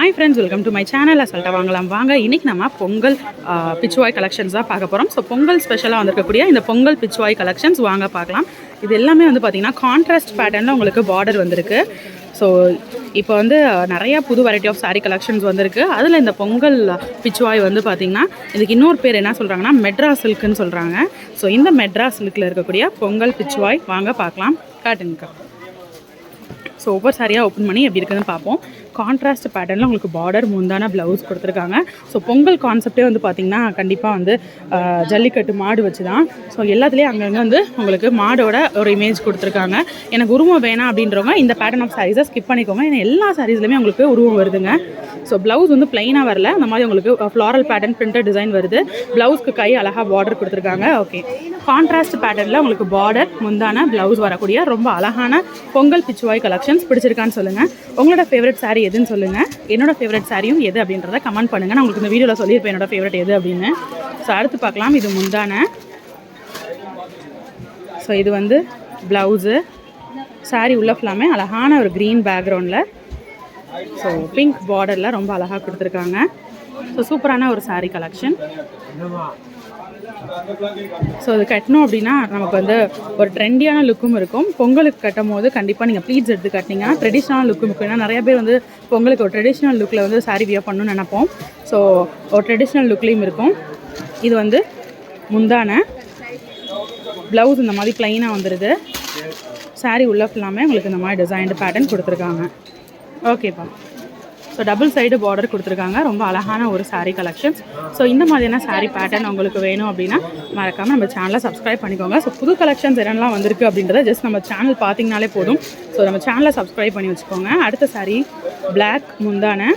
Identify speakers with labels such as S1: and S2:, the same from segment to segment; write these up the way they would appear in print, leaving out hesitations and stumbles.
S1: Hi friends, welcome to my channel. அசல்ட்டா வாங்கலாம் வாங்க. இன்றைக்கி நம்ம பொங்கல் பிச்சுவாய் கலெக்ஷன்ஸ் தான் பார்க்க போகிறோம். ஸோ பொங்கல் ஸ்பெஷலாக வந்திருக்கக்கூடிய இந்த பொங்கல் பிச்சுவாய் கலெக்ஷன்ஸ் வாங்க பார்க்கலாம். இது எல்லாமே வந்து பார்த்திங்கன்னா கான்ட்ராஸ்ட் பேட்டர்னில் உங்களுக்கு பார்டர் வந்திருக்கு. ஸோ இப்போ வந்து நிறையா புது வெரைட்டி ஆஃப் சாரீ கலெக்ஷன்ஸ் வந்திருக்கு. அதில் இந்த பொங்கல் பிச்சுவாய் வந்து பார்த்திங்கன்னா இதுக்கு இன்னொரு பேர் என்ன சொல்கிறாங்கன்னா மெட்ராஸ் சில்க்குன்னு சொல்கிறாங்க. ஸோ இந்த மெட்ராஸ் சில்கில் இருக்கக்கூடிய பொங்கல் பிச்சுவாய் வாங்க பார்க்கலாம். காட்டுங்கக்கா. ஸோ ஒவ்வொரு சாரியாக ஓப்பன் பண்ணி எப்படி இருக்குதுன்னு பார்ப்போம். கான்ட்ராஸ்ட் பேட்டர்னில் உங்களுக்கு பார்டர் முந்தான ப்ளவுஸ் கொடுத்துருக்காங்க. ஸோ பொங்கல் கான்செப்டே வந்து பார்த்திங்கன்னா கண்டிப்பாக வந்து ஜல்லிக்கட்டு மாடு வச்சு தான். ஸோ எல்லாத்துலேயும் அங்கங்கே வந்து உங்களுக்கு மாடோட ஒரு இமேஜ் கொடுத்துருக்காங்க. எனக்கு உருவம் வேணாம் அப்படின்றவங்க இந்த பேட்டர்ன் ஆஃப் சாரீஸை ஸ்கிப் பண்ணிக்கோங்க. ஏன்னா எல்லா சாரீஸ்லையுமே உங்களுக்கு உருவம் வருதுங்க. ஸோ ப்ளவுஸ் வந்து ப்ளைனாக வரல, அந்த மாதிரி உங்களுக்கு ஃப்ளாரல் பேட்டர்ன் பிரிண்டட் டிசைன் வருது. ப்ளவுஸ்க்கு கை அழகாக பார்டர் கொடுத்துருக்காங்க. ஓகே, கான்ட்ராஸ்ட் பேட்டர்னில் உங்களுக்கு பார்டர் முந்தான ப்ளவுஸ் வரக்கூடிய ரொம்ப அழகான பொங்கல் பிச்சுவாய் கலெக்ஷன்ஸ் பிடிச்சிருக்கான்னு சொல்லுங்கள். உங்களோட ஃபேவரட் சாரீ எதுன்னு சொல்லுங்கள். என்னோடய ஃபேவரட் சாரியும் எது அப்படின்றத கமெண்ட் பண்ணுங்கள். நான் உங்களுக்கு இந்த வீடியோவில் சொல்லியிருப்பேன் என்னோடய ஃபேவரட் எது அப்படின்னு. ஸோ அடுத்து பார்க்கலாம். இது முந்தான. ஸோ இது வந்து ப்ளவுஸு. சாரீ உள்ள ஃபுல்லாமே அழகான ஒரு க்ரீன் பேக்ரவுண்டில் ஸோ பிங்க் பார்டரில் ரொம்ப அழகாக கொடுத்துருக்காங்க. ஸோ சூப்பரான ஒரு சாரீ கலெக்ஷன். ஸோ இது கட்டணும் அப்படின்னா நமக்கு வந்து ஒரு ட்ரெண்டியான லுக்கும் இருக்கும். பொங்கலுக்கு கட்டும் போது கண்டிப்பாக நீங்கள் ப்ளீட்ஸ் எடுத்து கட்டினீங்கன்னா ட்ரெடிஷ்னல் லுக்கும் இருக்கும். ஏன்னா நிறைய பேர் வந்து பொங்கலுக்கு ஒரு ட்ரெடிஷ்னல் லுக்கில் வந்து சாரீ வியர் பண்ணணும்னு நினைப்போம். ஸோ ஒரு ட்ரெடிஷ்னல் லுக்லேயும் இருக்கும். இது வந்து முந்தான. ப்ளவுஸ் இந்த மாதிரி ப்ளைனாக வந்துடுது. சாரீ உள்ள ஃபுல்லாமே உங்களுக்கு இந்த மாதிரி டிசைன்டு பேட்டர்ன் கொடுத்துருக்காங்க. ஓகேப்பா. ஸோ டபுள் சைடு பார்டர் கொடுத்துருக்காங்க. ரொம்ப அழகான ஒரு சாரீ கலெக்ஷன்ஸ். ஸோ இந்த மாதிரியான சாரீ பேட்டர்ன் உங்களுக்கு வேணும் அப்படின்னா மறக்காமல் நம்ம சேனலை சப்ஸ்கிரைப் பண்ணிக்கோங்க. ஸோ புது கலெக்ஷன்ஸ் என்னெல்லாம் வந்திருக்கு அப்படின்றத ஜஸ்ட் நம்ம சேனல் பார்த்திங்கனாலே போதும். ஸோ நம்ம சேனலை சப்ஸ்கிரைப் பண்ணி வச்சுக்கோங்க. அடுத்த சாரீ பிளாக் முந்தான,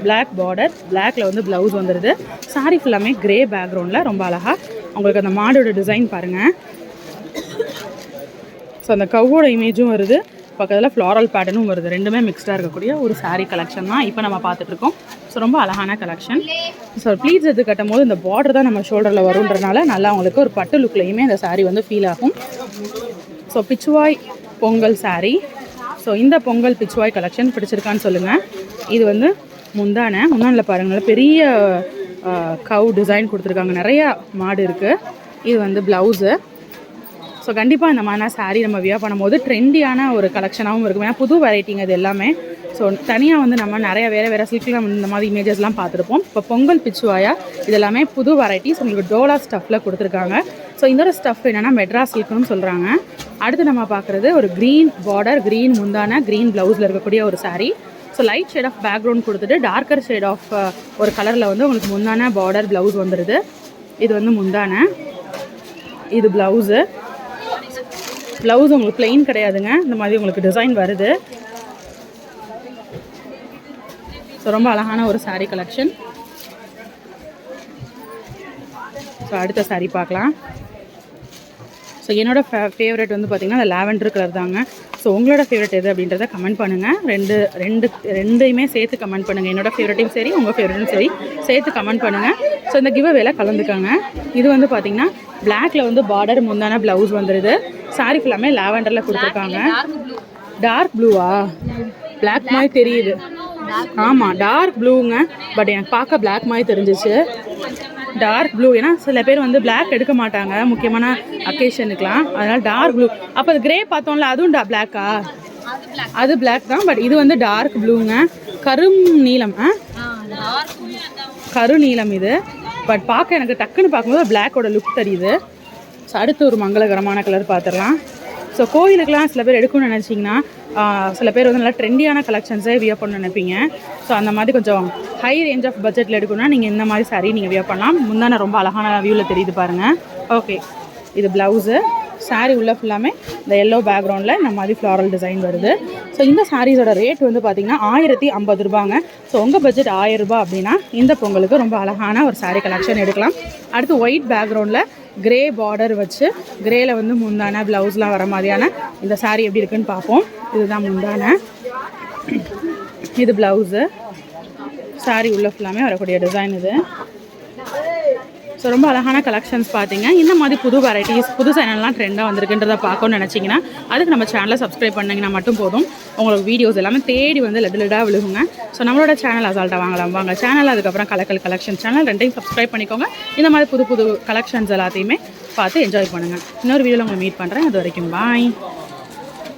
S1: பிளாக் பார்டர், பிளாக்ல வந்து ப்ளவுஸ் வந்துடுது. சாரீ ஃபுல்லாமே கிரே பேக்ரவுண்டில் ரொம்ப அழகாக உங்களுக்கு அந்த மாடோட டிசைன் பாருங்கள். ஸோ அந்த கவ்வோட இமேஜும் வருது, பக்கத்தில் ஃப்ளாரல் பேட்டர்னும் வருது. ரெண்டுமே மிக்ஸ்டாக இருக்கக்கூடிய ஒரு சாரீ கலெக்ஷன் தான் இப்போ நம்ம பார்த்துட்ருக்கோம். ஸோ ரொம்ப அழகான கலெக்ஷன். ஸோ ப்ளீட்ஸ் எடுத்து கட்டும் போது இந்த பார்டர் தான் நம்ம ஷோல்டரில் வருன்றனால நல்லா உங்களுக்கு ஒரு பட்டு லுக்லேயுமே இந்த சாரீ வந்து ஃபீல் ஆகும். ஸோ பிச்சுவாய் பொங்கல் சாரீ. ஸோ இந்த பொங்கல் பிச்சுவாய் கலெக்ஷன் பிடிச்சிருக்கான்னு சொல்லுங்கள். இது வந்து முந்தானில் பாருங்கள் பெரிய கவ் டிசைன் கொடுத்துருக்காங்க. நிறையா மாடு இருக்குது. இது வந்து ப்ளவுஸு. ஸோ கண்டிப்பாக இந்த மாதிரி சாரீ நம்ம வியர் பண்ணும்போது ட்ரெண்டியான ஒரு கலெக்ஷனாகவும் இருக்கும். ஏன்னா புது வெரைட்டிங்க இது எல்லாமே. ஸோ தனியாக வந்து நம்ம நிறையா வேறு சில்கில் இந்த மாதிரி இமேஜஸ்லாம் பார்த்துருப்போம். இப்போ பொங்கல் பிச்சுவாயா இது எல்லாமே புது வெரைட்டிஸ் உங்களுக்கு டோலா ஸ்டஃப்பில் கொடுத்துருக்காங்க. ஸோ இந்த ஸ்டஃப் என்னென்னா மெட்ராஸ் சில்க்குன்னு சொல்கிறாங்க. அடுத்து நம்ம பார்க்குறது ஒரு க்ரீன் பார்டர், க்ரீன் முந்தான, க்ரீன் ப்ளவுஸில் இருக்கக்கூடிய ஒரு sari. So light shade of background கொடுத்துட்டு டார்க்கர் ஷேட் ஆஃப் ஒரு கலரில் வந்து உங்களுக்கு முந்தான பார்டர் ப்ளவுஸ் வந்துடுது. இது வந்து முந்தான, இது ப்ளவுஸு. ப்ளவுஸ் உங்களுக்கு பிளெயின் கிடையாதுங்க, இந்த மாதிரி உங்களுக்கு டிசைன் வருது. ஸோ ரொம்ப அழகான ஒரு சாரீ கலெக்ஷன். ஸோ அடுத்த சாரீ பார்க்கலாம். ஸோ என்னோடய ஃபேவரட் வந்து பார்த்திங்கன்னா அந்த லாவெண்டர் கலர் தாங்க. ஸோ உங்களோட ஃபேவரட் எது அப்படின்றத கமெண்ட் பண்ணுங்கள். ரெண்டையுமே சேர்த்து கமெண்ட் பண்ணுங்கள். என்னோடய ஃபேவரட்டையும் சரி, உங்கள் ஃபேவரட்டும் சரி சேர்த்து கமெண்ட் பண்ணுங்கள். ஸோ இந்த கிவ் அவேல கலந்துக்காங்க. இது வந்து பார்த்திங்கன்னா பிளாக்ல வந்து பார்டர் முந்தான ப்ளவுஸ் வந்துடுது. சாரீ ஃபுல்லாமே லாவெண்டரில் கொடுத்துருக்காங்க. டார்க் ப்ளூவா? பிளாக் மாதிரி தெரியுது. ஆமாம், டார்க் ப்ளூங்க. பட் எனக்கு பார்க்க பிளாக் மாதிரி தெரிஞ்சிச்சு. Dark blue. ஏன்னா சில பேர் வந்து பிளாக் எடுக்க மாட்டாங்க முக்கியமான அக்கேஷனுக்கெலாம், அதனால் டார்க் ப்ளூ. அப்போ அது கிரே பார்த்தோம்ல, அதுவும் பிளாக்கா? அது பிளாக் தான். பட் இது வந்து டார்க் ப்ளூங்க. கருநீலம் இது. பட் பார்க்க எனக்கு டக்குன்னு பார்க்கும்போது பிளாக்கோட லுக் தெரியுது. ஸோ அடுத்து ஒரு மங்களகரமான கலர் பார்த்துடலாம். ஸோ கோயிலுக்கெலாம் சில பேர் எடுக்கணும்னு நினச்சிங்கன்னா சில பேர் வந்து நல்லா ட்ரெண்டியான கலெக்ஷன்ஸே வியர் பண்ண நினைப்பீங்க. ஸோ அந்த மாதிரி கொஞ்சம் ஹை ரேஞ்ச் ஆஃப் பட்ஜெட்டில் எடுக்கணும்னா நீங்கள் இந்த மாதிரி சாரீ நீங்கள் வியர் பண்ணலாம். முந்தான ரொம்ப அழகான வியூவில் தெரியுது பாருங்கள். ஓகே, இது ப்ளவுஸு. சாரீ உள்ள ஃபுல்லாமே இந்த எல்லோ பேக்ரவுண்டில் இந்த மாதிரி ஃப்ளாரல் டிசைன் வருது. ஸோ இந்த சாரீஸோட ரேட் வந்து பார்த்திங்கன்னா 1050 ரூபாங்க. ஸோ உங்கள் பட்ஜெட் 1000 ரூபா அப்படின்னா இந்த பொங்கலுக்கு ரொம்ப அழகான ஒரு சாரீ கலெக்ஷன் எடுக்கலாம். அடுத்து ஒயிட் பேக்ரவுண்டில் கிரே பார்டர் வச்சு கிரேல வந்து முந்தான ப்ளவுஸ்லாம் வர மாதிரியான இந்த சாரீ எப்படி இருக்குன்னு பார்ப்போம். இதுதான் முந்தான, இது ப்ளவுஸு. சாரீ உள்ள ஃபுல்லாமே வரக்கூடிய டிசைன் இது. ஸோ ரொம்ப அழகான கலெக்ஷன்ஸ் பார்த்தீங்க. இந்த மாதிரி புது வெரைட்டிஸ் புதுசு என்னெல்லாம் ட்ரெண்டாக வந்திருக்குன்றதை பார்க்கணும்னு நினச்சிங்கன்னா அதுக்கு நம்ம சேனலை சப்ஸ்கிரைப் பண்ணிங்கன்னா மட்டும் போதும். உங்களுக்கு வீடியோஸ் எல்லாமே தேடி வந்து லெடாக விழுகுங்க. ஸோ நம்மளோட சேனல் அசால்ட்டாக வாங்கலாம் வாங்க சேனல், அதுக்கப்புறம் கலக்கல் கலெக்ஷன் சேனல் ரெண்டையும் சப்ஸ்கிரைப் பண்ணிக்கோங்க. இந்த மாதிரி புது புது கலெக்ஷன்ஸ் எல்லாத்தையுமே பார்த்து என்ஜாய் பண்ணுங்கள். இன்னொரு வீடியோவில் உங்களை மீட் பண்ணுறேன். அது வரைக்கும் பாய்.